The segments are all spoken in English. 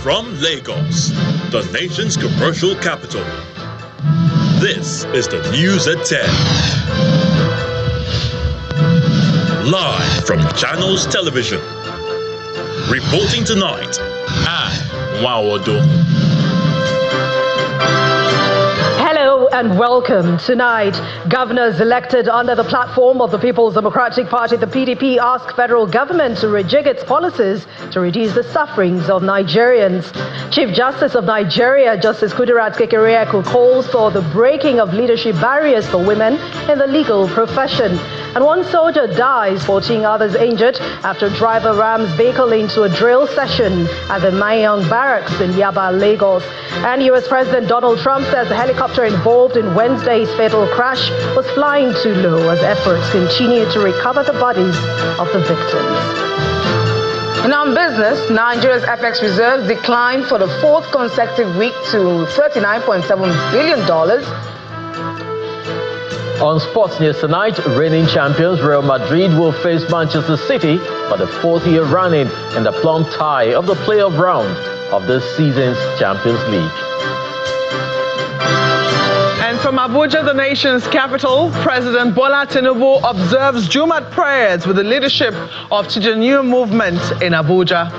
From Lagos, the nation's commercial capital, this is the News at 10. Live from Channels Television. Reporting tonight, I'm Wawodo. Hello and welcome. Tonight, governors elected under the platform of the People's Democratic Party, the PDP, ask federal government to rejig its policies to reduce the sufferings of Nigerians. Chief Justice of Nigeria, Justice Kudirat Kekereekun, calls for the breaking of leadership barriers for women in the legal profession. And one soldier dies, 14 others injured after a driver rams vehicle into a drill session at the Mayong Barracks in Yaba, Lagos. And U.S. President Donald Trump says the helicopter involved in Wednesday's fatal crash was flying too low as efforts continue to recover the bodies of the victims. And on business, Nigeria's FX reserves declined for the fourth consecutive week to $39.7 billion. On sports news tonight, reigning champions Real Madrid will face Manchester City for the fourth year running in the plum tie of the playoff round of this season's Champions League. And from Abuja, the nation's capital, President Bola Tinubu observes Jumat prayers with the leadership of Tijaniya movement in Abuja.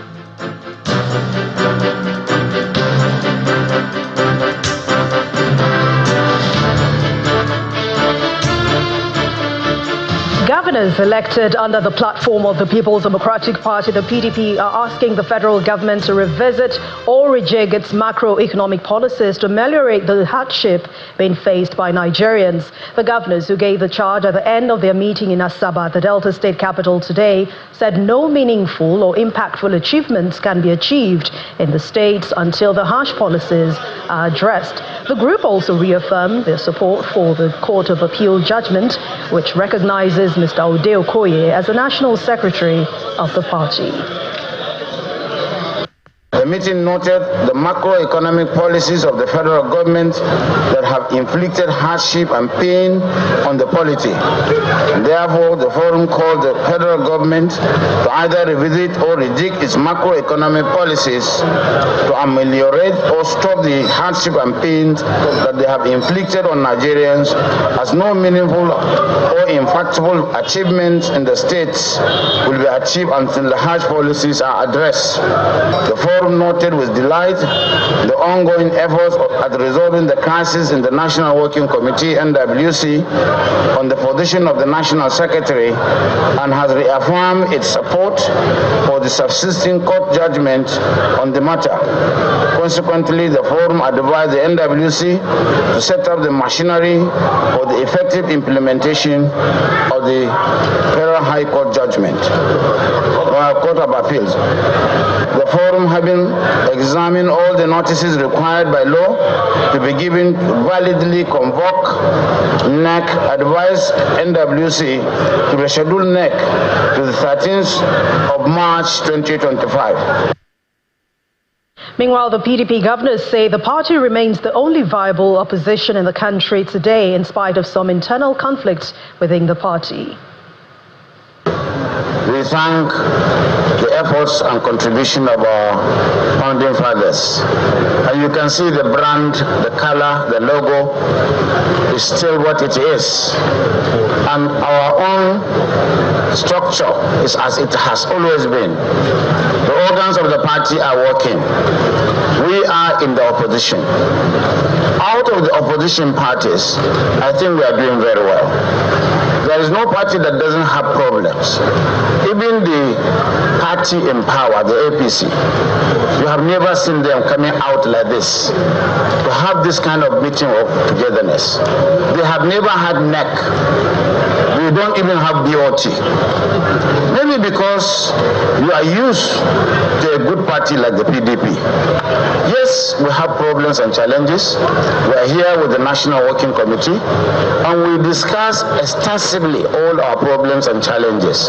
Governors elected under the platform of the People's Democratic Party, the PDP, are asking the federal government to revisit or rejig its macroeconomic policies to ameliorate the hardship being faced by Nigerians. The governors who gave the charge at the end of their meeting in Asaba, the Delta State capital, today, said no meaningful or impactful achievements can be achieved in the states until the harsh policies are addressed. The group also reaffirmed their support for the Court of Appeal judgment, which recognizes Mr. Ode Okoye as the National Secretary of the party. The meeting noted the macroeconomic policies of the federal government that have inflicted hardship and pain on the polity. Therefore, the forum called the federal government to either revisit or rejig its macroeconomic policies to ameliorate or stop the hardship and pain that they have inflicted on Nigerians, as no meaningful or impactful achievements in the states will be achieved until the harsh policies are addressed. The forum noted with delight the ongoing efforts at resolving the crisis in the National Working Committee, NWC, on the position of the National Secretary, and has reaffirmed its support for the subsisting court judgment on the matter. Consequently, the forum advised the NWC to set up the machinery for the effective implementation of the Federal High Court judgment, or Court of Appeals. The forum, having examined all the notices required by law to be given to validly convoke NEC, advised NWC to reschedule NEC to the 13th of March 2025. Meanwhile, the PDP governors say the party remains the only viable opposition in the country today, in spite of some internal conflicts within the party. We thank the efforts and contribution of our founding fathers. And you can see the brand, the color, the logo is still what it is. And our own structure is as it has always been. The organs of the party are working. We are in the opposition. Out of the opposition parties, I think we are doing very well. There is no party that doesn't have problems. Even the party in power, the APC, you have never seen them coming out like this to have this kind of meeting of togetherness. They have never had NEC. We don't even have BOT. Maybe because you are used to a good party like the PDP. Yes, we have problems and challenges. We are here with the National Working Committee, and we discuss extensively all our problems and challenges,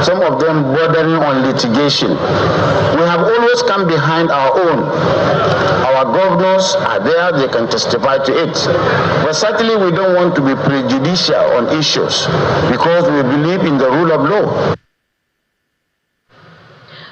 some of them bordering on litigation. We have always come behind our own. Our governors are there, they can testify to it. But certainly we don't want to be prejudicial on issues because we believe in the rule of law.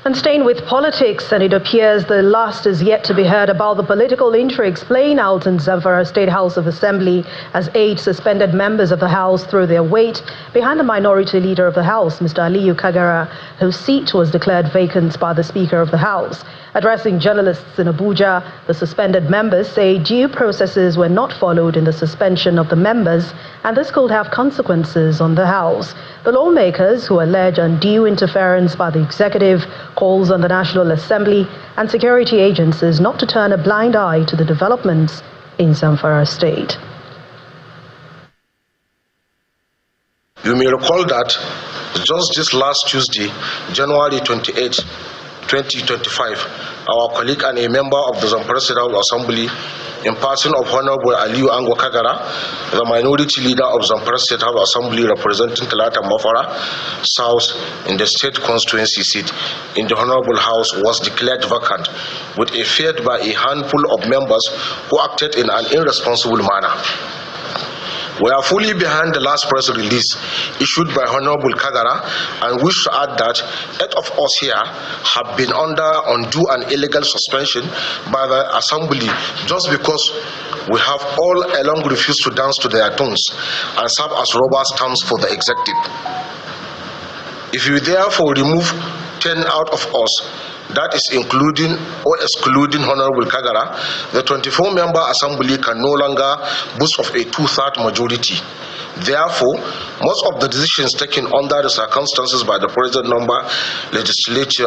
And staying with politics, and it appears the last is yet to be heard about the political intrigues playing out in Zamfara State House of Assembly as 8 suspended members of the House threw their weight behind the minority leader of the House, Mr. Aliyu Kagara, whose seat was declared vacant by the Speaker of the House. Addressing journalists in Abuja, the suspended members say due processes were not followed in the suspension of the members, and this could have consequences on the House. The lawmakers, who allege undue interference by the executive, calls on the National Assembly and security agencies not to turn a blind eye to the developments in Zamfara State. You may recall that just this last Tuesday, January 28, 2025, our colleague and a member of the Zamfara State House Assembly, in person of Honorable Aliyu Ango Kagara, the minority leader of Zamfara State House Assembly representing Talata Mafara South in the state constituency seat in the Honorable House, was declared vacant, with a feared by a handful of members who acted in an irresponsible manner. We are fully behind the last press release issued by Honorable Kagara and wish to add that 8 of us here have been under undue and illegal suspension by the Assembly just because we have all along refused to dance to their tunes and serve as rubber stamps for the executive. If you therefore remove 10 out of us, that is including or excluding Honorable Kagara, the 24-member Assembly can no longer boast of a 2/3 majority. Therefore, most of the decisions taken under the circumstances by the present number legislature,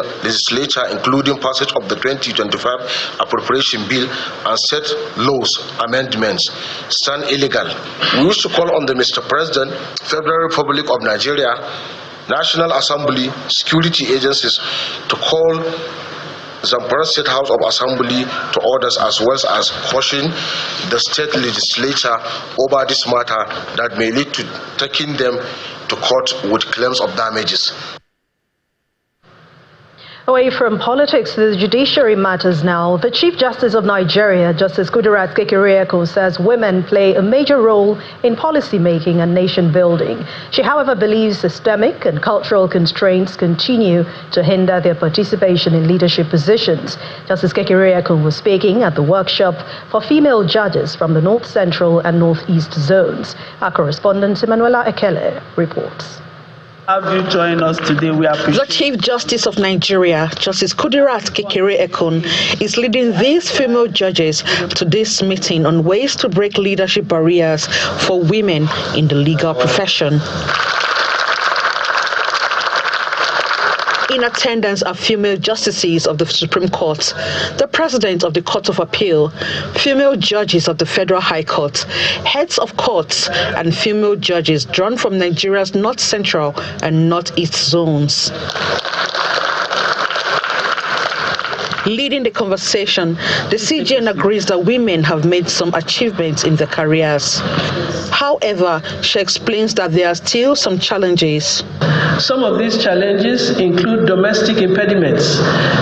including passage of the 2025 appropriation bill and set laws amendments, stand illegal. We wish to call on the Mr. President, Federal Republic of Nigeria, National Assembly, security agencies to call Zamfara State House of Assembly to orders, as well as caution the state legislature over this matter that may lead to taking them to court with claims of damages. Away from politics, the judiciary matters now. The Chief Justice of Nigeria, Justice Kudirat Kekereekun, says women play a major role in policy making and nation building. She, however, believes systemic and cultural constraints continue to hinder their participation in leadership positions. Justice Kekereekun was speaking at the workshop for female judges from the North Central and Northeast zones. Our correspondent, Emanuela Ekele, reports. Have you join us today? We appreciate. The Chief Justice of Nigeria, Justice Kudirat Kekereekun, is leading these female judges to this meeting on ways to break leadership barriers for women in the legal profession. In attendance are female justices of the Supreme Court, the President of the Court of Appeal, female judges of the Federal High Court, heads of courts, and female judges drawn from Nigeria's North Central and Northeast zones. Leading the conversation, the CJN agrees that women have made some achievements in their careers. However, she explains that there are still some challenges. Some of these challenges include domestic impediments,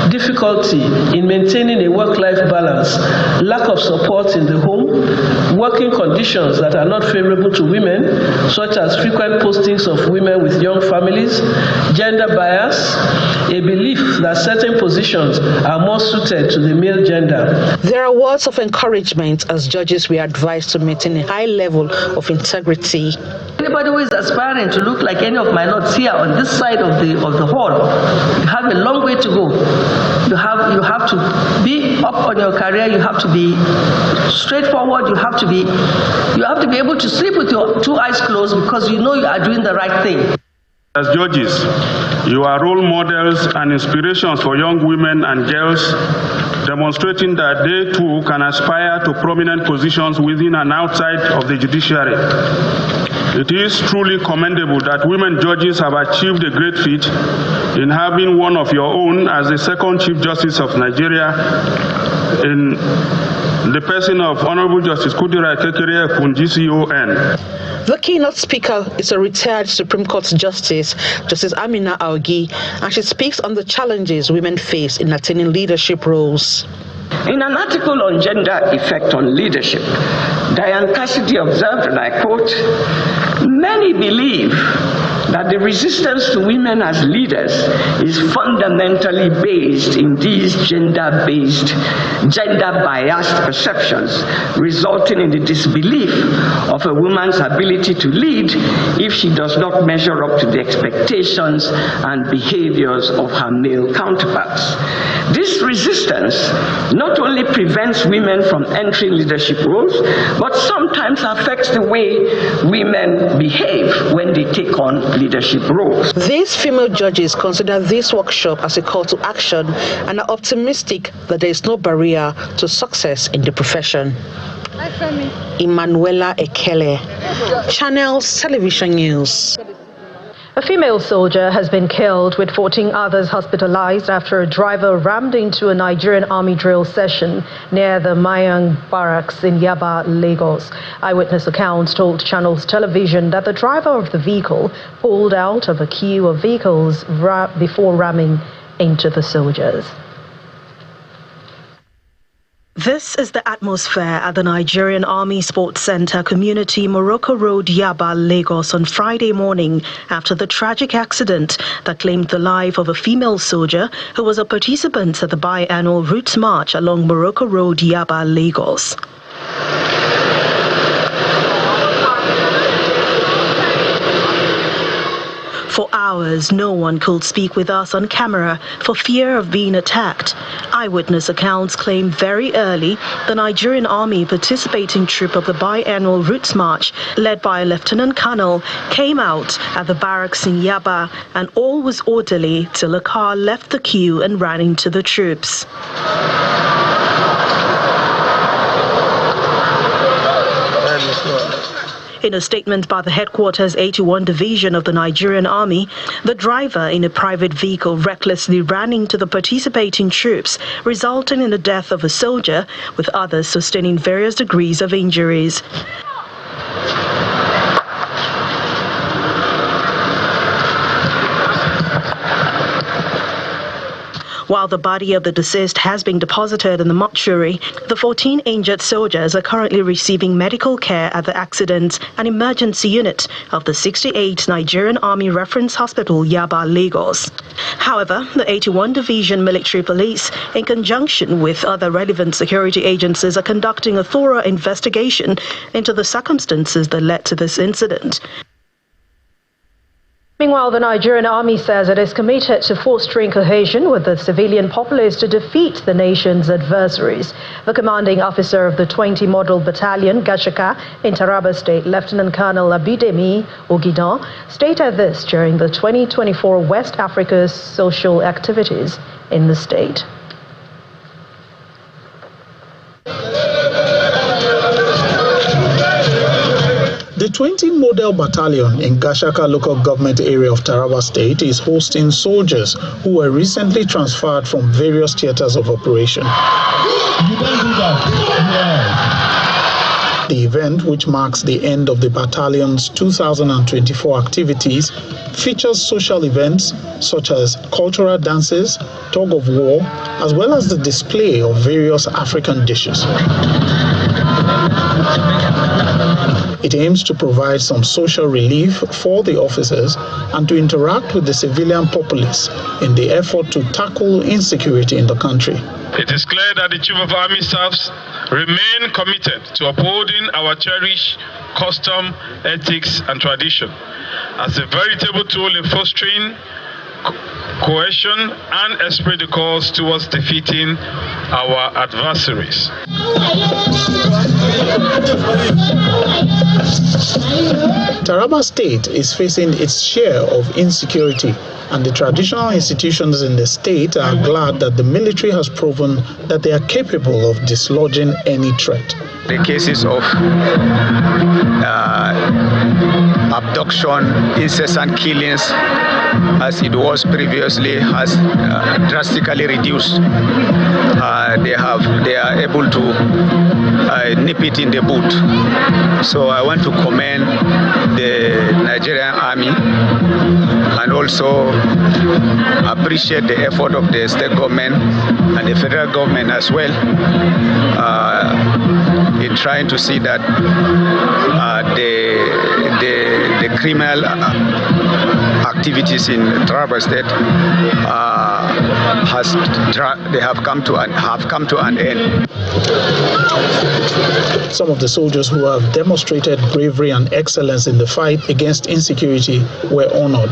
difficulty in maintaining a work-life balance, lack of support in the home, working conditions that are not favorable to women, such as frequent postings of women with young families, gender bias, a belief that certain positions are more suited to the male gender. There are words of encouragement as judges were advised to maintain a high level of integrity. Anybody who is aspiring to look like any of my notes here on this side of the hall, you have a long way to go. You have to be up on your career. You have to be straightforward. You have to be able to sleep with your 2 eyes closed because you know you are doing the right thing. As judges, you are role models and inspirations for young women and girls, demonstrating that they too can aspire to prominent positions within and outside of the judiciary. It is truly commendable that women judges have achieved a great feat in having one of your own as the second Chief Justice of Nigeria in the person of Honorable Justice Kudirat Kekereekun, GCON. The keynote speaker is a retired Supreme Court Justice, Justice Amina Augi, and she speaks on the challenges women face in attaining leadership roles. In an article on gender effect on leadership, Diane Cassidy observed, and I quote, "Many believe that the resistance to women as leaders is fundamentally based in these gender-biased perceptions, resulting in the disbelief of a woman's ability to lead if she does not measure up to the expectations and behaviors of her male counterparts. This resistance not only prevents women from entering leadership roles, but sometimes affects the way women behave when they take on leadership roles. These female judges consider this workshop as a call to action and are optimistic that there is no barrier to success in the profession. Emanuela Ekele, Channels Television News. A female soldier has been killed with 14 others hospitalized after a driver rammed into a Nigerian army drill session near the Mayang barracks in Yaba, Lagos. Eyewitness accounts told Channels Television that the driver of the vehicle pulled out of a queue of vehicles before ramming into the soldiers. This is the atmosphere at the Nigerian Army Sports Center Community, Morocco Road, Yaba, Lagos on Friday morning after the tragic accident that claimed the life of a female soldier who was a participant at the biannual Roots March along Morocco Road, Yaba, Lagos. For hours, no one could speak with us on camera for fear of being attacked. Eyewitness accounts claim very early the Nigerian Army participating troop of the biannual Roots March, led by a Lieutenant Colonel, came out at the barracks in Yaba and all was orderly till a car left the queue and ran into the troops. In a statement by the Headquarters 81 Division of the Nigerian Army, the driver in a private vehicle recklessly ran into the participating troops, resulting in the death of a soldier, with others sustaining various degrees of injuries. While the body of the deceased has been deposited in the mortuary, the 14 injured soldiers are currently receiving medical care at the accident and emergency unit of the 68th Nigerian Army Reference Hospital, Yaba, Lagos. However, the 81 Division Military Police, in conjunction with other relevant security agencies, are conducting a thorough investigation into the circumstances that led to this incident. Meanwhile, the Nigerian Army says it is committed to fostering cohesion with the civilian populace to defeat the nation's adversaries. The commanding officer of the 20 Model Battalion, Gashaka, in Taraba State, Lieutenant Colonel Abidemi Ogidan, stated this during the 2024 West Africa social activities in the state. The 20 Model Battalion in Gashaka local government area of Taraba State is hosting soldiers who were recently transferred from various theaters of operation. The event, which marks the end of the battalion's 2024 activities, features social events such as cultural dances, tug of war, as well as the display of various African dishes. It aims to provide some social relief for the officers and to interact with the civilian populace in the effort to tackle insecurity in the country. It is clear that the Chief of Army Staffs remain committed to upholding our cherished custom, ethics, and tradition as a veritable tool in fostering cohesion and esprit de corps towards defeating our adversaries. Taraba State is facing its share of insecurity, and the traditional institutions in the state are glad that the military has proven that they are capable of dislodging any threat. The cases of abduction, incessant killings, as it was previously, has drastically reduced. They are able to nip it in the bud. So I want to commend the Nigerian Army and also appreciate the effort of the state government and the federal government as well in trying to see that the criminal activities in Taraba State have come to an end. Some of the soldiers who have demonstrated bravery and excellence in the fight against insecurity were honored.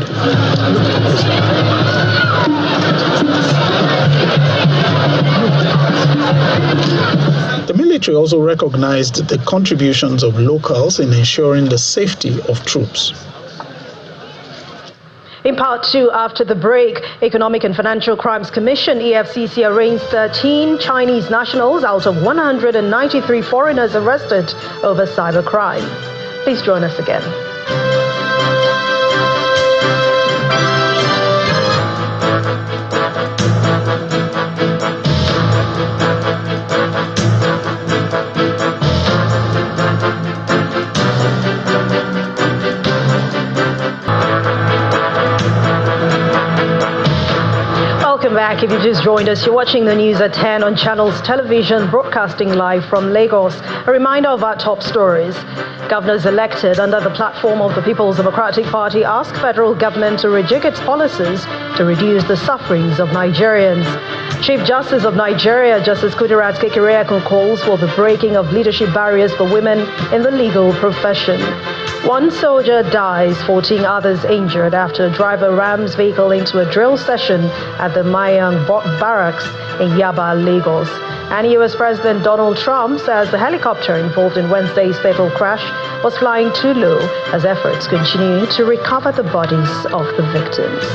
The military also recognized the contributions of locals in ensuring the safety of troops. In part two, after the break, Economic and Financial Crimes Commission, EFCC, arraigned 13 Chinese nationals out of 193 foreigners arrested over cybercrime. Please join us again. Welcome back. If you just joined us, you're watching the news at 10 on Channels Television, broadcasting live from Lagos. A reminder of our top stories. Governors elected under the platform of the People's Democratic Party ask federal government to rejig its policies to reduce the sufferings of Nigerians. Chief Justice of Nigeria, Justice Kudirat Kekereekun, calls for the breaking of leadership barriers for women in the legal profession. One soldier dies, 14 others injured after a driver rams vehicle into a drill session at the Mayang Barracks in Yaba, Lagos. And US President Donald Trump says the helicopter involved in Wednesday's fatal crash was flying too low as efforts continue to recover the bodies of the victims.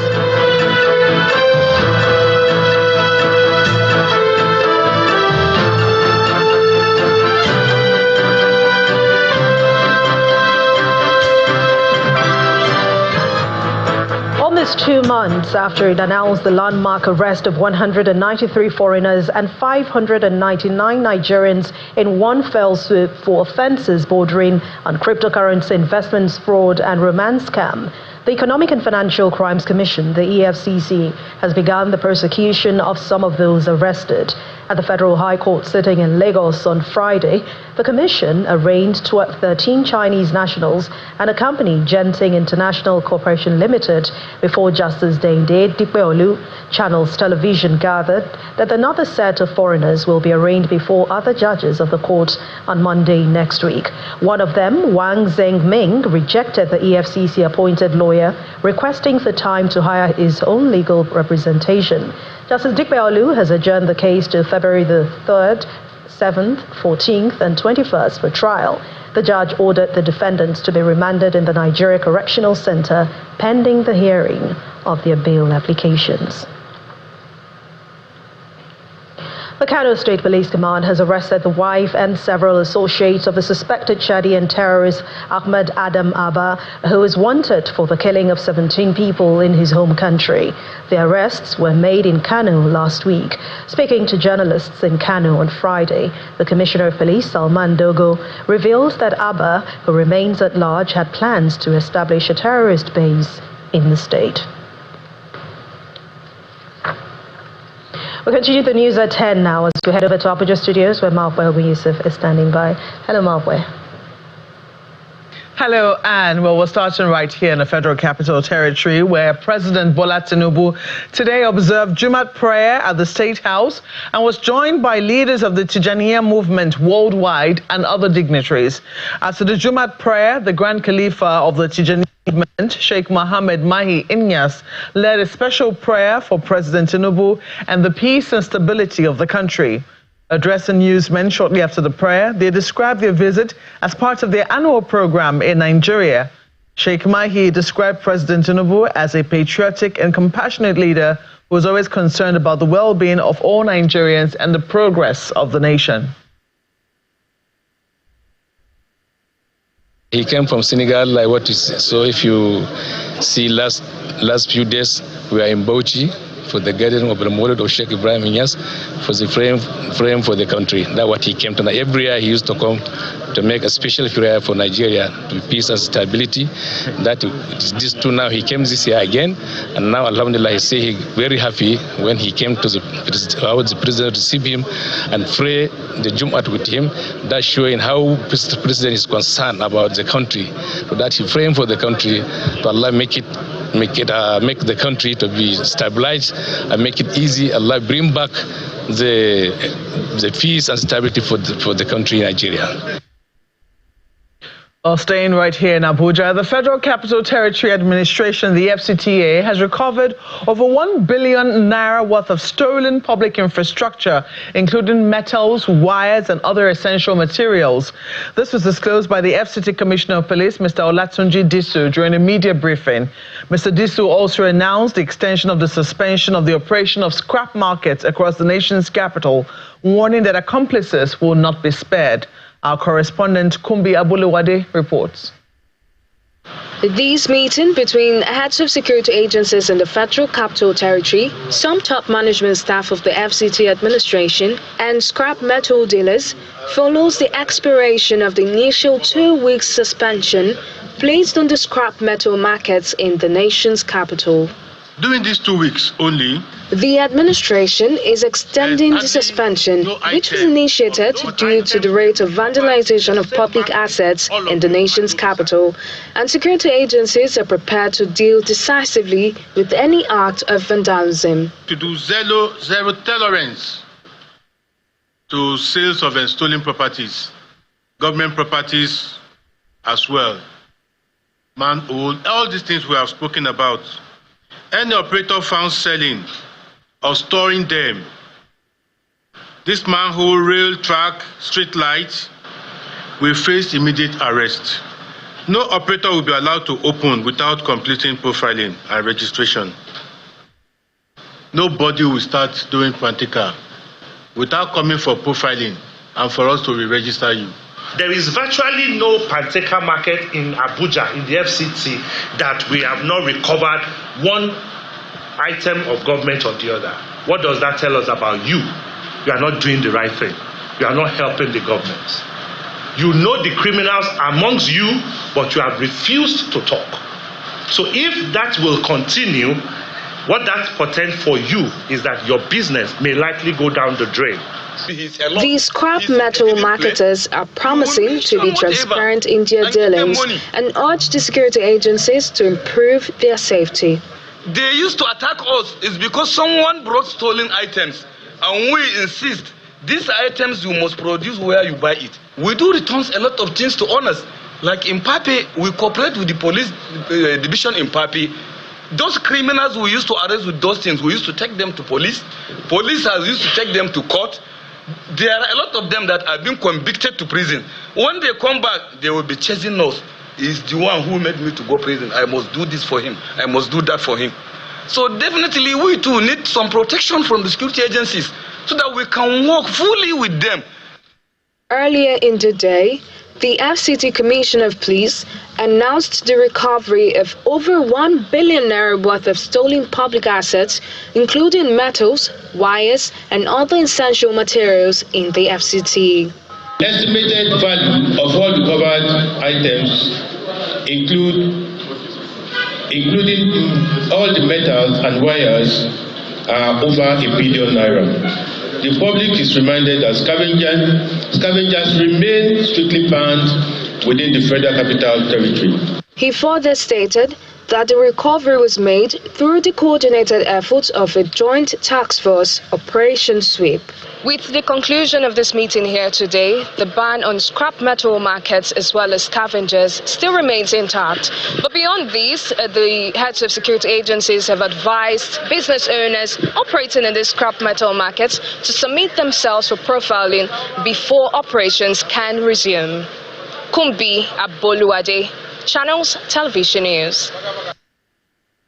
Almost 2 months after it announced the landmark arrest of 193 foreigners and 599 Nigerians in one fell swoop for offences bordering on cryptocurrency investments, fraud and romance scam, the Economic and Financial Crimes Commission, the EFCC, has begun the prosecution of some of those arrested. At the Federal High Court sitting in Lagos on Friday, the Commission arraigned 13 Chinese nationals and a company, Genting International Corporation Limited, before Justice Dende Dipeolu. Channels Television gathered that another set of foreigners will be arraigned before other judges of the court on Monday next week. One of them, Wang Zhengming, rejected the EFCC appointed lawyer, requesting for time to hire his own legal representation. Justice Dipeolu has adjourned the case to February the 3rd, 7th, 14th and 21st for trial. The judge ordered the defendants to be remanded in the Nigeria Correctional Center pending the hearing of their bail applications. The Kano State Police Command has arrested the wife and several associates of the suspected Chadian terrorist Ahmed Adam Abba, who is wanted for the killing of 17 people in his home country. The arrests were made in Kano last week. Speaking to journalists in Kano on Friday, the Commissioner of Police, Salman Dogo, revealed that Abba, who remains at large, had plans to establish a terrorist base in the state. We continue the news at 10 now as we head over to Abuja Studios where Mawpe Yusuf is standing by. Hello, Mawpe. Hello, Anne. Well, we're starting right here in the Federal Capital Territory, where President Bola Tinubu today observed Jumat prayer at the State House and was joined by leaders of the Tijaniya movement worldwide and other dignitaries. After the Jumat prayer, the Grand Khalifa of the Tijaniya movement, Sheikh Mohammed Mahi Inyas, led a special prayer for President Tinubu and the peace and stability of the country. Addressing newsmen shortly after the prayer, they described their visit as part of their annual program in Nigeria. Sheikh Mahi described President Tinubu as a patriotic and compassionate leader who is always concerned about the well-being of all Nigerians and the progress of the nation. He came from Senegal, like what is so. If you see last few days, we are in Bauchi for the gathering of the Maulid of Sheikh Ibrahim Inyas for the frame for the country. That's what he came to. Every year he used to come to make a special prayer for Nigeria, to peace and stability. That this too now he came this year again, and now Alhamdulillah he say he very happy when he came to the president receive him and pray the Jumat with him. That's showing how the president is concerned about the country. So that he praying for the country to Allah make it make the country to be stabilized and make it easy, bring back the peace and stability for the country, Nigeria. Staying right here in Abuja, the Federal Capital Territory Administration, the FCTA, has recovered over 1 billion naira worth of stolen public infrastructure, including metals, wires, and other essential materials. This was disclosed by the FCT Commissioner of Police, Mr. Olatunji Disu, during a media briefing. Mr. Disu also announced the extension of the suspension of the operation of scrap markets across the nation's capital, warning that accomplices will not be spared. Our correspondent Kumbi Abuluwade reports. This meeting between heads of security agencies in the Federal Capital Territory, some top management staff of the FCT administration, and scrap metal dealers follows the expiration of the initial 2-week suspension placed on the scrap metal markets in the nation's capital. During these 2 weeks only, the administration is extending the suspension, which was initiated due to the rate of vandalization of public assets in the nation's capital, and security agencies are prepared to deal decisively with any act of vandalism. To do zero tolerance to sales of stolen properties, government properties as well, manhole, all these things we have spoken about. Any operator found selling or storing them, this manhole, rail, track, street light, will face immediate arrest. No operator will be allowed to open without completing profiling and registration. Nobody will start doing Quantica without coming for profiling and for us to re-register you. There is virtually no Panteka market in Abuja, in the FCT, that we have not recovered one item of government or the other. What does that tell us about you? You are not doing the right thing. You are not helping the government. You know the criminals amongst you, but you have refused to talk. So if that will continue, what that portends for you is that your business may likely go down the drain. These scrap metal marketers are promising to be transparent in their dealings and urge the security agencies to improve their safety. They used to attack us. It's because someone brought stolen items, and we insist these items you must produce where you buy it. We do returns a lot of things to owners. Like in Papi, we cooperate with the police division in Papi. Those criminals we used to arrest with those things, we used to take them to police. Police has used to take them to court. There are a lot of them that have been convicted to prison. When they come back, they will be chasing us. He's the one who made me to go prison. I must do this for him. I must do that for him. So definitely we too need some protection from the security agencies so that we can work fully with them. Earlier in the day, the FCT Commissioner of Police announced the recovery of over 1 billion naira worth of stolen public assets, including metals, wires, and other essential materials in the FCT. Estimated value of all recovered items, including all the metals and wires, are over 1 billion naira. The public is reminded that scavengers remain strictly banned within the Federal Capital Territory. He further stated that the recovery was made through the coordinated efforts of a joint task force, Operation Sweep. With the conclusion of this meeting here today, the ban on scrap metal markets as well as scavengers still remains intact. But beyond these, the heads of security agencies have advised business owners operating in these scrap metal markets to submit themselves for profiling before operations can resume. Kumbi Aboluwade, Channels Television News.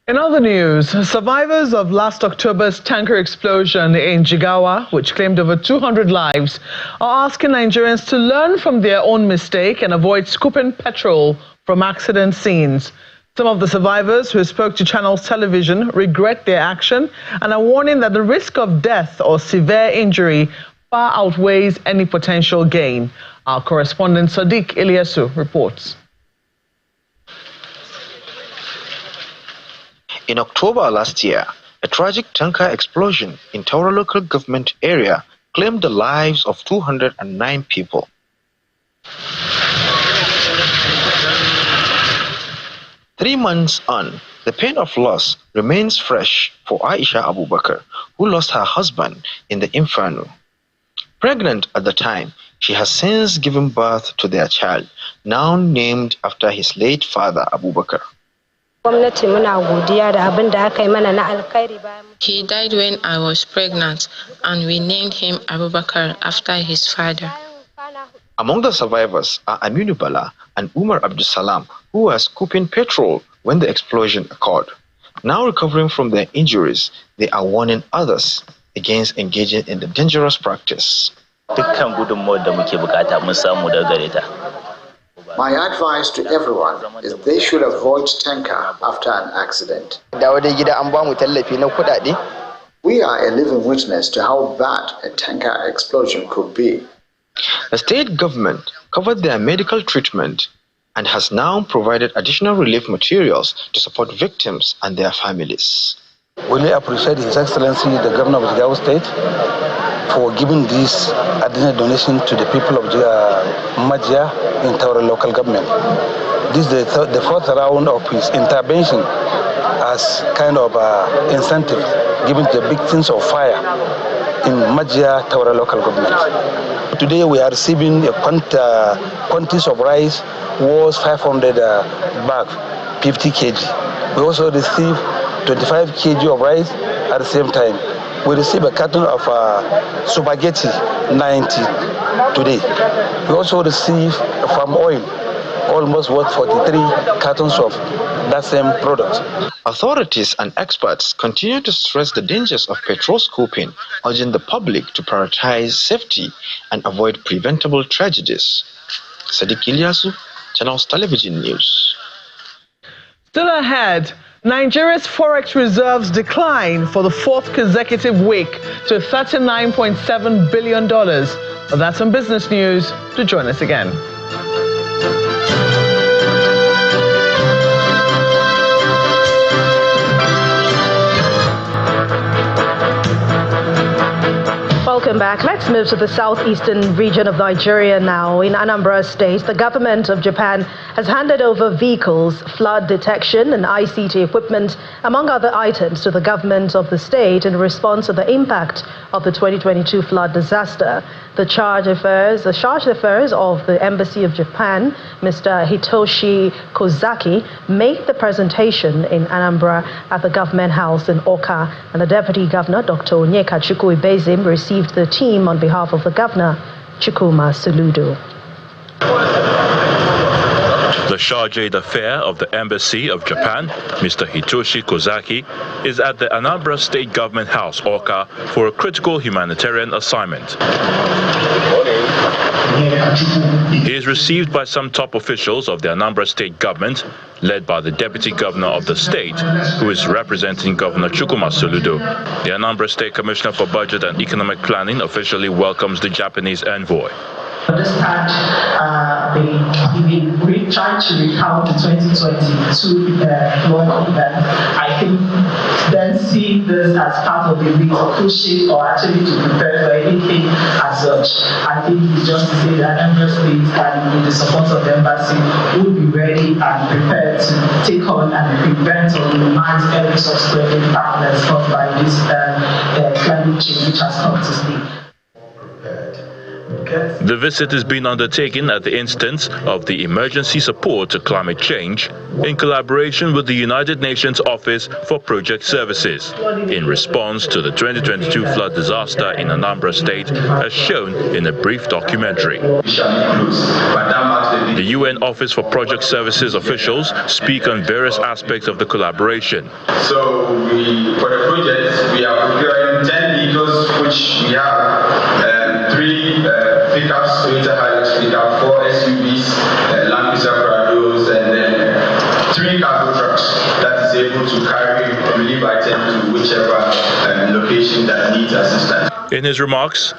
In other news, survivors of last October's tanker explosion in Jigawa, which claimed over 200 lives, are asking Nigerians to learn from their own mistake and avoid scooping petrol from accident scenes. Some of the survivors who spoke to Channels Television regret their action and are warning that the risk of death or severe injury far outweighs any potential gain. Our correspondent Sadiq Ilyasu reports. In October last year, a tragic tanker explosion in Taura local government area claimed the lives of 209 people. 3 months on, the pain of loss remains fresh for Aisha Abubakar, who lost her husband in the inferno. Pregnant at the time, she has since given birth to their child, now named after his late father Abubakar. He died when I was pregnant, and we named him Abubakar after his father. Among the survivors are Aminu Bala and Umar Abdusalam, who were scooping petrol when the explosion occurred. Now recovering from their injuries, they are warning others against engaging in the dangerous practice. My advice to everyone is they should avoid tanker after an accident. We are a living witness to how bad a tanker explosion could be. The state government covered their medical treatment and has now provided additional relief materials to support victims and their families. We really appreciate His Excellency, the Governor of Jigawa State, for giving this additional donation to the people of Majia in our local government. This is the fourth round of his intervention as kind of incentive given to the victims of fire in Majia, our local government. Today we are receiving a quantities of rice worth 500 bags, 50 kg. We also receive 25 kg of rice at the same time. We receive a carton of spaghetti, 90 today. We also receive palm oil, almost worth 43 cartons of that same product. Authorities and experts continue to stress the dangers of petrol scooping, urging the public to prioritize safety and avoid preventable tragedies. Sadiq Ilyasu, Channels Television News. Still ahead, Nigeria's forex reserves decline for the fourth consecutive week to $39.7 billion. Well, that's some business news. Do join us again. Welcome back. Let's move to the southeastern region of Nigeria now. In Anambra State, the government of Japan has handed over vehicles, flood detection and ICT equipment, among other items, to the government of the state in response to the impact of the 2022 flood disaster. The charge d'affaires of the Embassy of Japan, Mr. Hitoshi Kozaki, made the presentation in Anambra at the government house in Oka, and the deputy governor, Dr. Onyeka Chukwuibezim, received the team on behalf of the governor, Chukwuma Soludo. The charge d'affaires of the Embassy of Japan, Mr. Hitoshi Kozaki, is at the Anambra State Government House, Oka, for a critical humanitarian assignment. He is received by some top officials of the Anambra State Government, led by the Deputy Governor of the state, who is representing Governor Chukwuma Soludo. The Anambra State Commissioner for Budget and Economic Planning officially welcomes the Japanese envoy. This time, we trying to recount the 2022 flood event. I think then seeing this as part of the week of pushing or actually to prepare for anything as such, I think it's just to say that Anambra State and with the support of the embassy would be ready and prepared to take on and prevent or minimize any subsequent impact that's caused by this climate change which has come to stay. The visit has been undertaken at the instance of the Emergency Support to Climate Change in collaboration with the United Nations Office for Project Services in response to the 2022 flood disaster in Anambra State, as shown in a brief documentary. The UN Office for Project Services officials speak on various aspects of the collaboration. So for the project, we are procuring 10 vehicles, which we have 3 pickups, Toyota Hilux pickup, 4 SUVs, Land Cruiser Prados, and then 3 cargo trucks that is able to carry relief items to whichever location that needs assistance. In his remarks,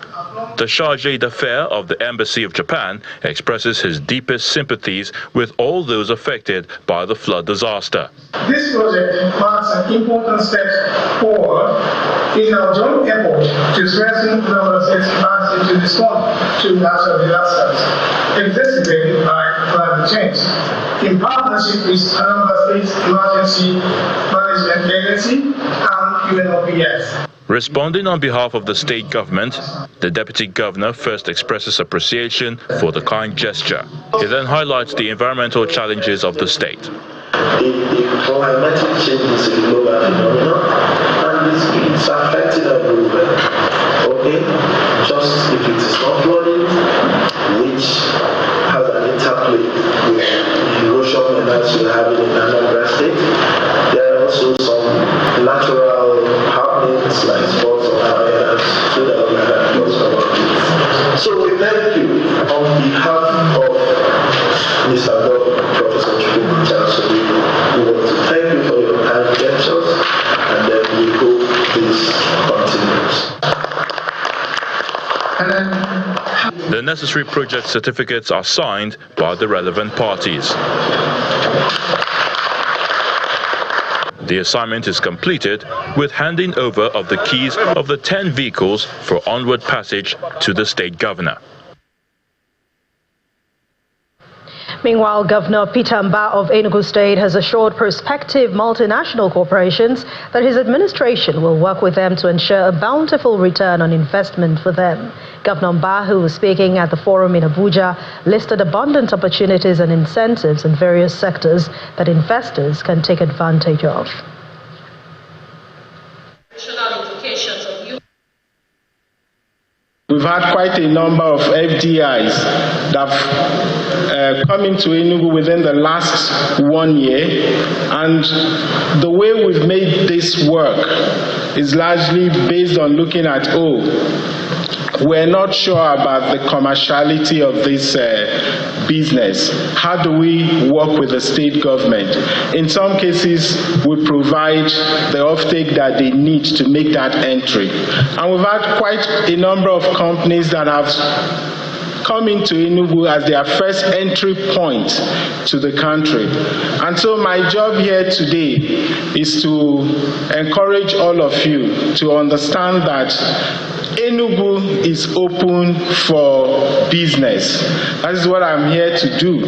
The chargé d'affaires of the Embassy of Japan expresses his deepest sympathies with all those affected by the flood disaster. This project marks an important step forward in our joint effort to strengthen member states' capacity to respond to natural disasters exacerbated by climate change. In partnership with member states' emergency management agency and UNOPS. Responding on behalf of the state government, the Deputy Governor first expresses appreciation for the kind gesture. He then highlights the environmental challenges of the state. The climatic change is a global phenomenon and it's affecting everywhere. Okay? Just if it is not flooding, which has an interplay with the erosion that we're having in Anambra State, there are also some natural happenings like sports or fires, so that we have lots of it. So we thank you on behalf of Mr. Governor, Professor Chukwuma Chancellor. We want to thank you for your kind gestures, and then we hope this continues. The necessary project certificates are signed by the relevant parties. The assignment is completed with handing over of the keys of the 10 vehicles for onward passage to the state governor. Meanwhile, Governor Peter Mbah of Enugu State has assured prospective multinational corporations that his administration will work with them to ensure a bountiful return on investment for them. Governor Mbah, who was speaking at the forum in Abuja, listed abundant opportunities and incentives in various sectors that investors can take advantage of. We've had quite a number of FDIs that have come into Enugu within the last 1 year, and the way we've made this work is largely based on looking at, we're not sure about the commerciality of this business. How do we work with the state government? In some cases, we provide the offtake that they need to make that entry. And we've had quite a number of companies that have come into Enugu as their first entry point to the country. And so my job here today is to encourage all of you to understand that Enugu is open for business. That is what I'm here to do,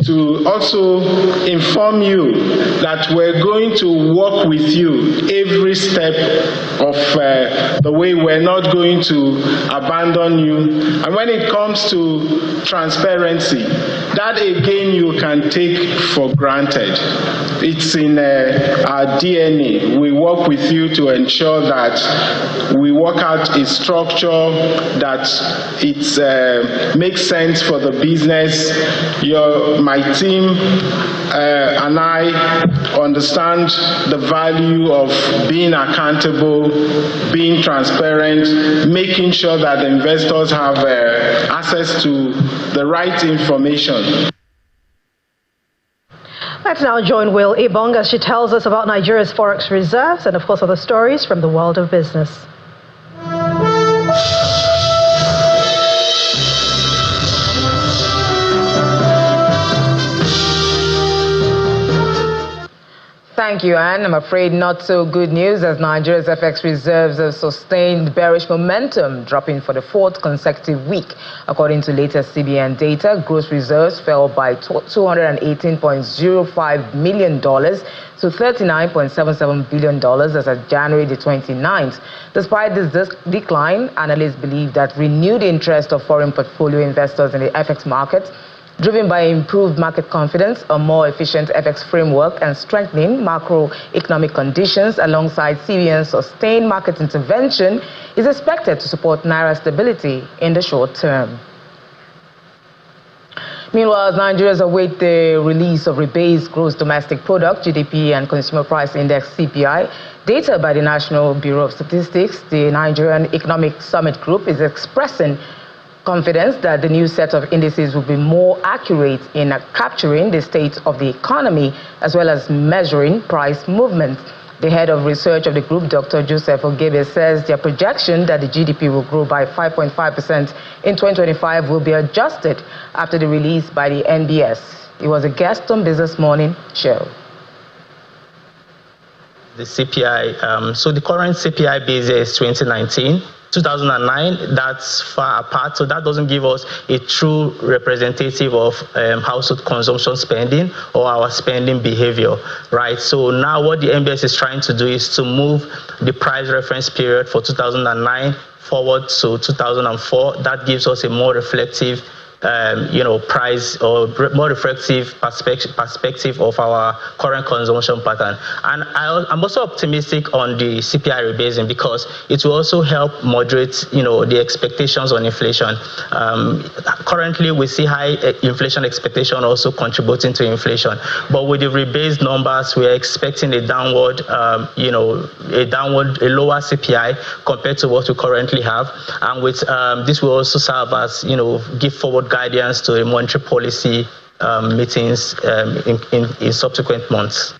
to also inform you that we're going to work with you every step of the way. We're not going to abandon you. And when it comes to transparency, that again you can take for granted. It's in our DNA. We work with you to ensure that we work out a structure that it makes sense for the business. My team and I understand the value of being accountable, being transparent, making sure that the investors have access to the right information. Let's now join Will Ibong as she tells us about Nigeria's forex reserves and, of course, other stories from the world of business. Thank you, Anne. I'm afraid not so good news as Nigeria's FX reserves have sustained bearish momentum, dropping for the fourth consecutive week. According to latest CBN data, gross reserves fell by $218.05 million to $39.77 billion as of January the 29th. Despite this decline, analysts believe that renewed interest of foreign portfolio investors in the FX market, driven by improved market confidence, a more efficient FX framework, and strengthening macroeconomic conditions alongside CBN's sustained market intervention, is expected to support Naira stability in the short term. Meanwhile, Nigerians await the release of rebased gross domestic product, GDP, and consumer price index, CPI. Data by the National Bureau of Statistics, the Nigerian Economic Summit Group is expressing confidence that the new set of indices will be more accurate in capturing the state of the economy as well as measuring price movements. The head of research of the group, Dr. Joseph Ogebe, says their projection that the GDP will grow by 5.5% in 2025 will be adjusted after the release by the NBS. He was a guest on Business Morning show. The CPI, so the current CPI base year is 2019. 2009, that's far apart, so that doesn't give us a true representative of household consumption spending or our spending behavior, right? So now what the NBS is trying to do is to move the price reference period for 2009 forward to 2004. That gives us a more reflective price or more reflective perspective of our current consumption pattern. And I'm also optimistic on the CPI rebasing because it will also help moderate, the expectations on inflation. Currently, we see high inflation expectation also contributing to inflation. But with the rebased numbers, we are expecting a downward, a lower CPI compared to what we currently have. And with this will also serve as, give forward guidance to the monetary policy meetings in subsequent months.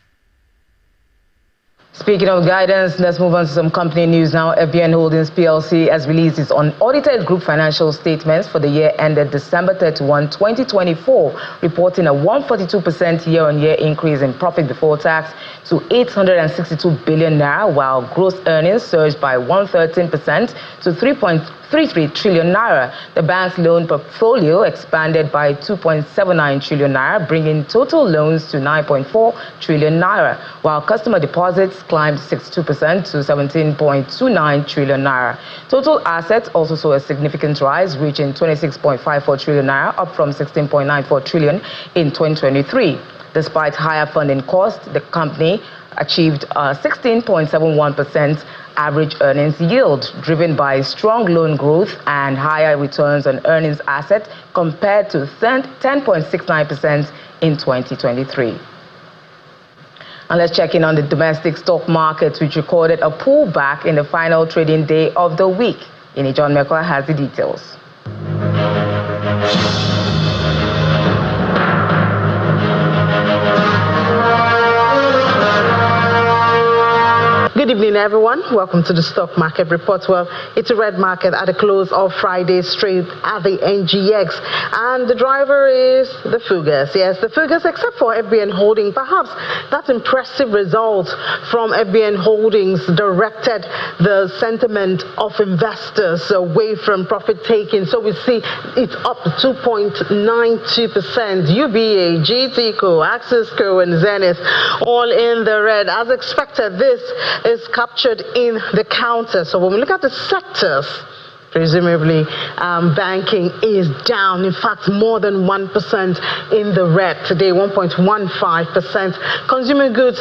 Speaking of guidance, let's move on to some company news now. FBN Holdings PLC has released its unaudited group financial statements for the year ended December 31, 2024, reporting a 142% year-on-year increase in profit before tax to 862 billion naira, while gross earnings surged by 113% to 3.33 trillion naira. The bank's loan portfolio expanded by 2.79 trillion naira, bringing total loans to 9.4 trillion naira, while customer deposits climbed 62% to 17.29 trillion naira. Total assets also saw a significant rise, reaching 26.54 trillion naira, up from 16.94 trillion in 2023. Despite higher funding costs, the company achieved a 16.71% average earnings yield, driven by strong loan growth and higher returns on earnings assets compared to 10.69% in 2023. And let's check in on the domestic stock markets, which recorded a pullback in the final trading day of the week. John Mekwa has the details. Good evening, everyone. Welcome to the Stock Market Report. Well, it's a red market at the close of Friday's trade at the NGX. And the driver is the figures. Yes, the figures, except for FBN Holdings. Perhaps that impressive result from FBN Holdings directed the sentiment of investors away from profit taking. So we see it's up 2.92%. UBA, GTCO, Axisco, and Zenith all in the red. As expected, this is captured in the counter. So when we look at the sectors, presumably banking is down. In fact, more than 1% in the red today, 1.15%. Consumer goods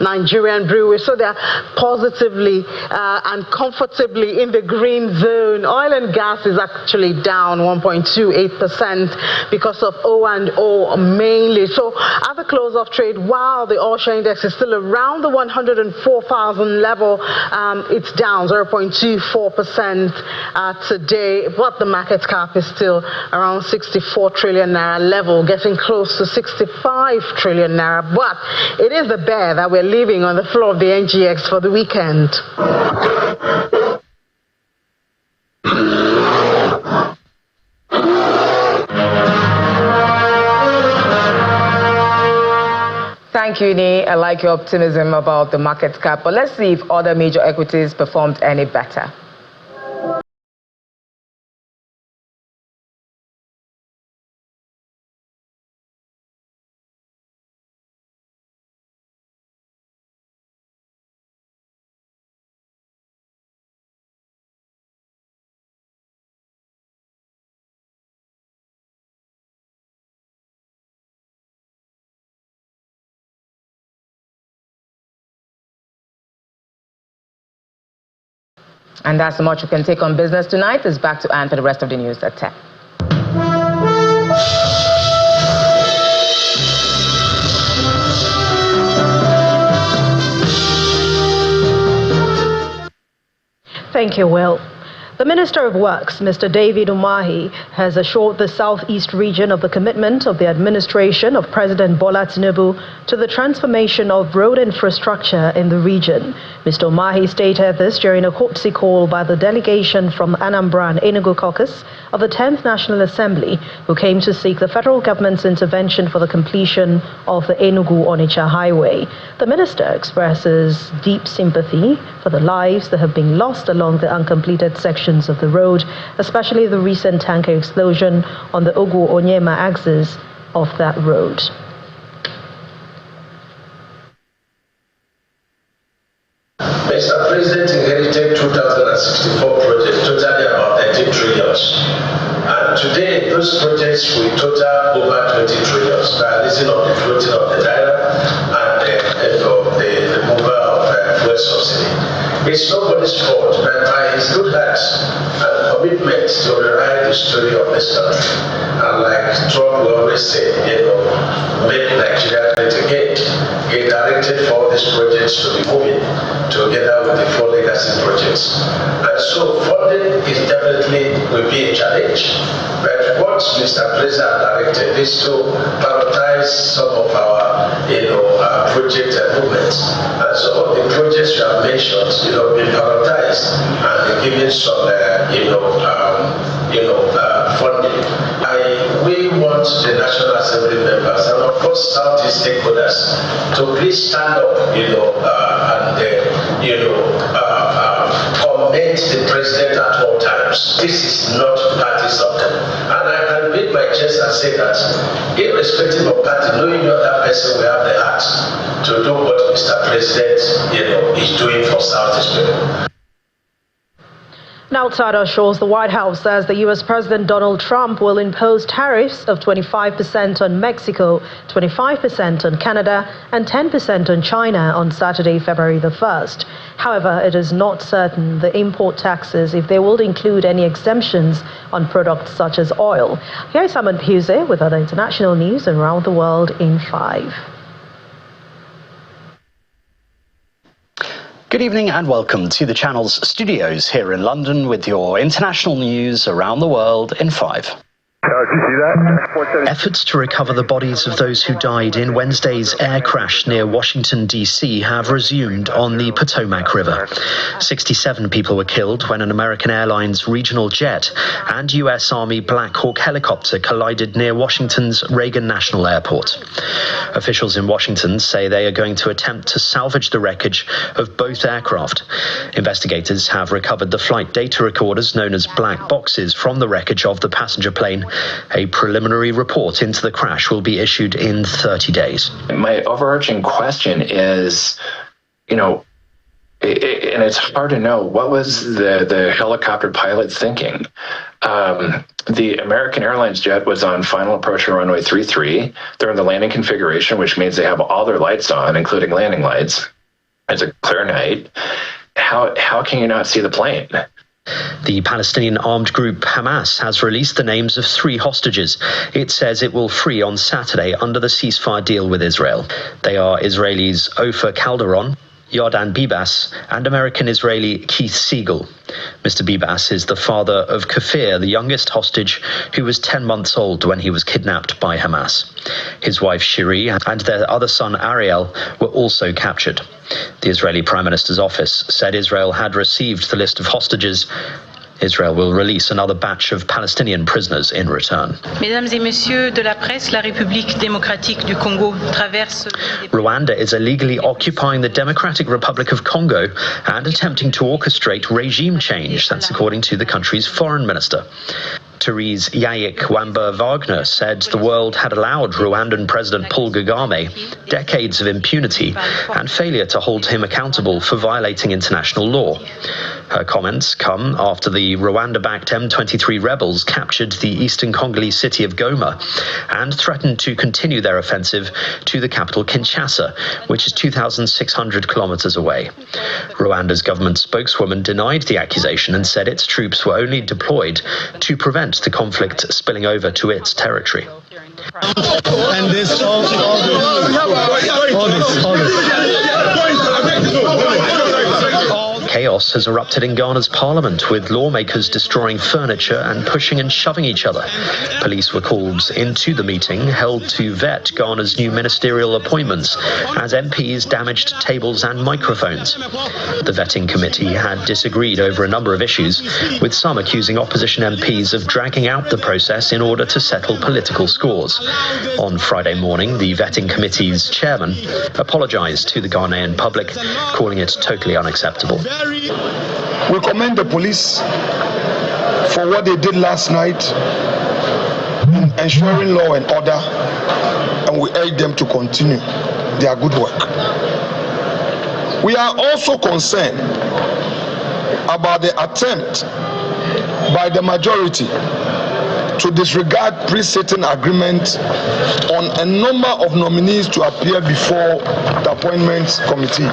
Nigerian breweries, so they're positively and comfortably in the green zone. Oil and gas is actually down 1.28% because of O&O mainly. So at the close of trade, while the oil share index is still around the 104,000 level, it's down 0.24% today, but the market cap is still around 64 trillion naira level, getting close to 65 trillion naira. But it is the bear that we're leaving on the floor of the NGX for the weekend. Thank you, Nee. I like your optimism about the market cap, but let's see if other major equities performed any better. And that's much we can take on business tonight. It's back to Anne for the rest of the news at 10. Thank you, Will. The Minister of Works, Mr. David Umahi, has assured the southeast region of the commitment of the administration of President Bola Tinubu to the transformation of road infrastructure in the region. Mr. Umahi stated this during a courtesy call by the delegation from Anambra and Enugu caucus of the 10th National Assembly, who came to seek the federal government's intervention for the completion of the Enugu-Onitsha highway. The minister expresses deep sympathy for the lives that have been lost along the uncompleted sections of the road, especially the recent tanker explosion on the Ogu-Onyema axis of that road. Mr. President inherited 2064 projects, totally about 13 trillion. And today, those projects will total over 20 trillion by reason of the floating of the naira and the removal of fuel subsidy. It's nobody's fault, but by his good heart and commitment to rewrite the story of this country, and like Trump will always say, make Nigeria great again, he directed for these projects to be moving together with the 4 legacy projects. And so funding is definitely will be a challenge. But what Mr. President directed is to prioritize some of our project and movements. And some of the projects you have mentioned, been prioritized and been given some funding. We want the National Assembly members and of course Southeast stakeholders to please stand up, commend the president at all times. This is not party something. And I can beat my chest and say that irrespective of party, knowing the other person will have the heart to do what Mr. President, is doing for Southeast people. An outsider shows the White House says the U.S. President Donald Trump will impose tariffs of 25% on Mexico, 25% on Canada, and 10% on China on Saturday, February the 1st. However, it is not certain the import taxes, if they will include any exemptions on products such as oil. Here is Simon Puse with other international news around the world in 5. Good evening and welcome to the channel's studios here in London with your international news around the world in 5. Efforts to recover the bodies of those who died in Wednesday's air crash near Washington, D.C. have resumed on the Potomac River. 67 people were killed when an American Airlines regional jet and U.S. Army Black Hawk helicopter collided near Washington's Reagan National Airport. Officials in Washington say they are going to attempt to salvage the wreckage of both aircraft. Investigators have recovered the flight data recorders known as black boxes from the wreckage of the passenger plane. A preliminary report into the crash will be issued in 30 days. My overarching question is, and it's hard to know, what was the helicopter pilot thinking? The American Airlines jet was on final approach on runway 33. They're in the landing configuration, which means they have all their lights on, including landing lights. It's a clear night. How can you not see the plane? The Palestinian armed group Hamas has released the names of 3 hostages. It says it will free on Saturday under the ceasefire deal with Israel. They are Israelis Ofer Calderon, Yardan Bibas, and American-Israeli Keith Siegel. Mr. Bibas is the father of Kafir, the youngest hostage, who was 10 months old when he was kidnapped by Hamas. His wife Shiri and their other son Ariel were also captured. The Israeli Prime Minister's office said Israel had received the list of hostages. Israel will release another batch of Palestinian prisoners in return. Mesdames et messieurs de la presse, la République démocratique du Congo traverse... Rwanda is illegally occupying the Democratic Republic of Congo and attempting to orchestrate regime change. That's according to the country's foreign minister. Therese Yayik Wamba-Wagner said the world had allowed Rwandan President Paul Kagame decades of impunity and failure to hold him accountable for violating international law. Her comments come after the Rwanda-backed M23 rebels captured the eastern Congolese city of Goma and threatened to continue their offensive to the capital Kinshasa, which is 2,600 kilometers away. Rwanda's government spokeswoman denied the accusation and said its troops were only deployed to prevent the conflict spilling over to its territory. And this, all this. Chaos has erupted in Ghana's parliament, with lawmakers destroying furniture and pushing and shoving each other. Police were called into the meeting held to vet Ghana's new ministerial appointments as MPs damaged tables and microphones. The vetting committee had disagreed over a number of issues, with some accusing opposition MPs of dragging out the process in order to settle political scores. On Friday morning, the vetting committee's chairman apologised to the Ghanaian public, calling it totally unacceptable. We commend the police for what they did last night in ensuring law and order, and we urge them to continue their good work. We are also concerned about the attempt by the majority to disregard pre-sitting agreement on a number of nominees to appear before the appointments committee.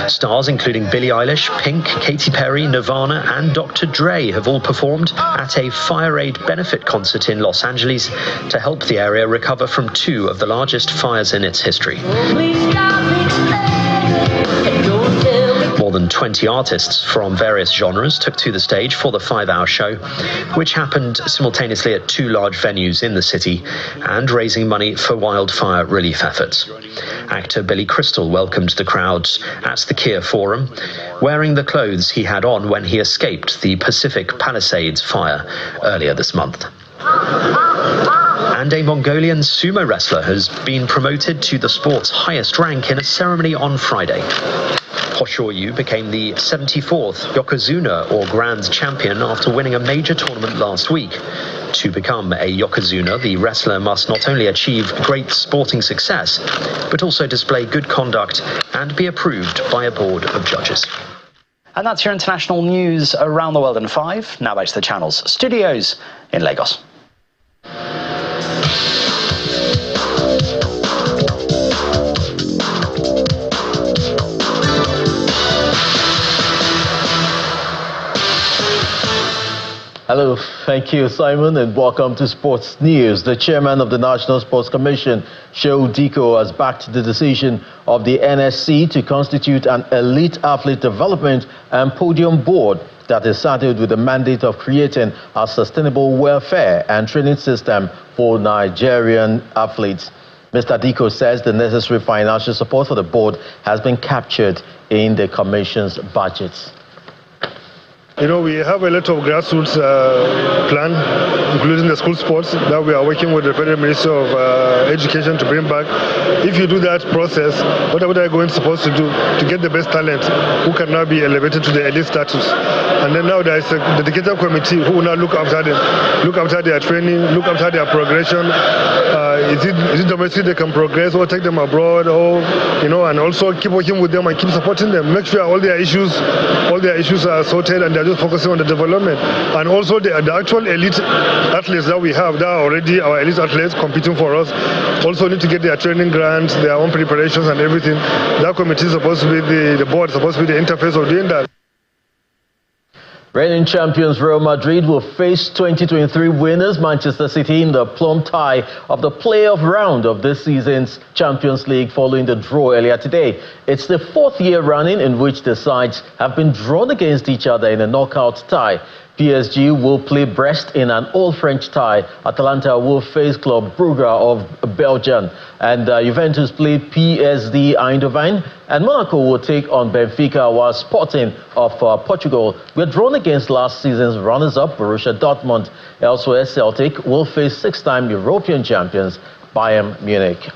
Stars including Billie Eilish, Pink, Katy Perry, Nirvana and Dr. Dre have all performed at a Fire Aid benefit concert in Los Angeles to help the area recover from two of the largest fires in its history. More than 20 artists from various genres took to the stage for the 5-hour show, which happened simultaneously at two large venues in the city and raising money for wildfire relief efforts. Actor Billy Crystal welcomed the crowds at the Kia Forum, wearing the clothes he had on when he escaped the Pacific Palisades fire earlier this month. And a Mongolian sumo wrestler has been promoted to the sport's highest rank in a ceremony on Friday. Hoshoryu became the 74th Yokozuna, or Grand Champion, after winning a major tournament last week. To become a Yokozuna, the wrestler must not only achieve great sporting success, but also display good conduct and be approved by a board of judges. And that's your international news around the world in 5. Now back to the channel's studios in Lagos. Hello, thank you, Simon, and welcome to Sports News. The chairman of the National Sports Commission, Shehu Diko, has backed the decision of the NSC to constitute an elite athlete development and podium board that is saddled with the mandate of creating a sustainable welfare and training system for Nigerian athletes. Mr. Diko says the necessary financial support for the board has been captured in the Commission's budget. You know, we have a lot of grassroots plan, including the school sports, that we are working with the Federal Ministry of Education to bring back. If you do that process, what are you supposed to do to get the best talent who can now be elevated to the elite status? And then now there is a dedicated committee who will now look after them, look after their training, look after their progression. Is it domestic they can progress, or take them abroad, or and also keep working with them and keep supporting them. Make sure all their issues are sorted and they're just focusing on the development. And also the actual elite athletes that we have, that are already our elite athletes competing for us, also need to get their training grants, their own preparations and everything. That committee is supposed to be the board, is supposed to be the interface of doing that. Reigning champions Real Madrid will face 2023 winners Manchester City in the plum tie of the playoff round of this season's Champions League following the draw earlier today. It's the fourth year running in which the sides have been drawn against each other in a knockout tie. PSG will play Brest in an all-French tie. Atalanta will face Club Brugge of Belgium. And Juventus play PSV Eindhoven. And Monaco will take on Benfica, while Sporting of Portugal were drawn against last season's runners-up Borussia Dortmund. Elsewhere, Celtic will face six-time European champions Bayern Munich.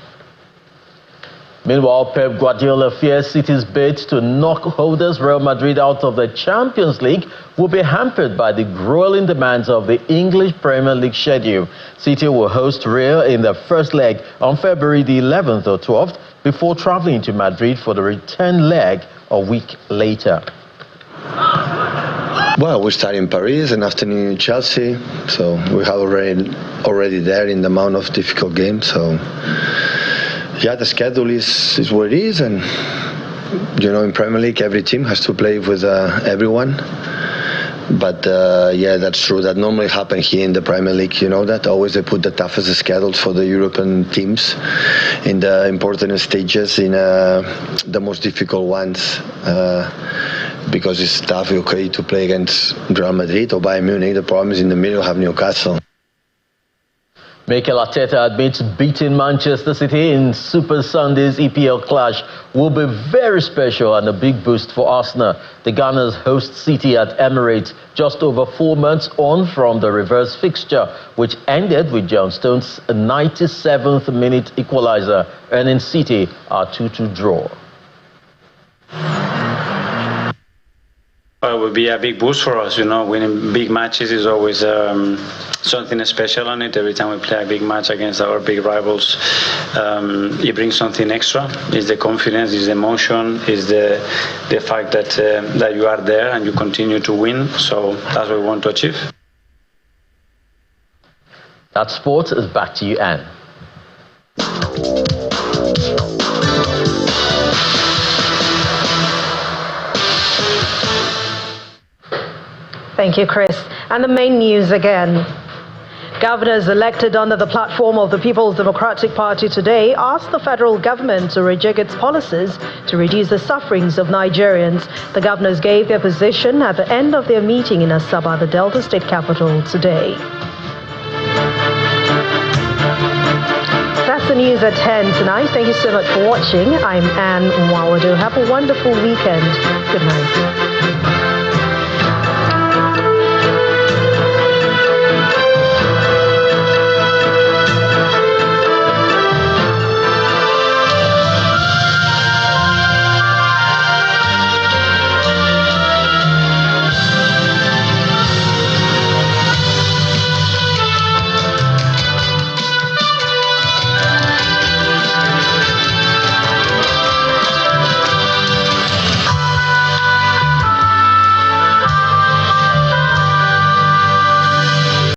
Meanwhile, Pep Guardiola fears City's bid to knock holders Real Madrid out of the Champions League will be hampered by the grueling demands of the English Premier League schedule. City will host Real in the first leg on February the 11th or 12th before traveling to Madrid for the return leg a week later. Well, we start in Paris and afternoon in Chelsea, so we have already there in the amount of difficult games. So yeah, the schedule is what it is, and in Premier League every team has to play with everyone. But yeah, that's true. That normally happens here in the Premier League. You know that always they put the toughest schedules for the European teams in the important stages, in the most difficult ones. Because it's tough, okay, to play against Real Madrid or Bayern Munich. The problem is in the middle have Newcastle. Mikel Arteta admits beating Manchester City in Super Sunday's EPL clash will be very special and a big boost for Arsenal. The Gunners host City at Emirates just over 4 months on from the reverse fixture, which ended with John Stones' 97th minute equaliser, earning City a 2-2 draw. It would be a big boost for us. You know, winning big matches is always something special on it. Every time we play a big match against our big rivals, it brings something extra. It's the confidence, it's the emotion, it's the fact that that you are there and you continue to win. So that's what we want to achieve. That sport is back to you, Anne. Thank you, Chris. And the main news again. Governors elected under the platform of the People's Democratic Party today asked the federal government to rejig its policies to reduce the sufferings of Nigerians. The governors gave their position at the end of their meeting in Asaba, the Delta State capital, today. That's the news at 10 tonight. Thank you so much for watching. I'm Anne Mwawadu. Have a wonderful weekend. Good night.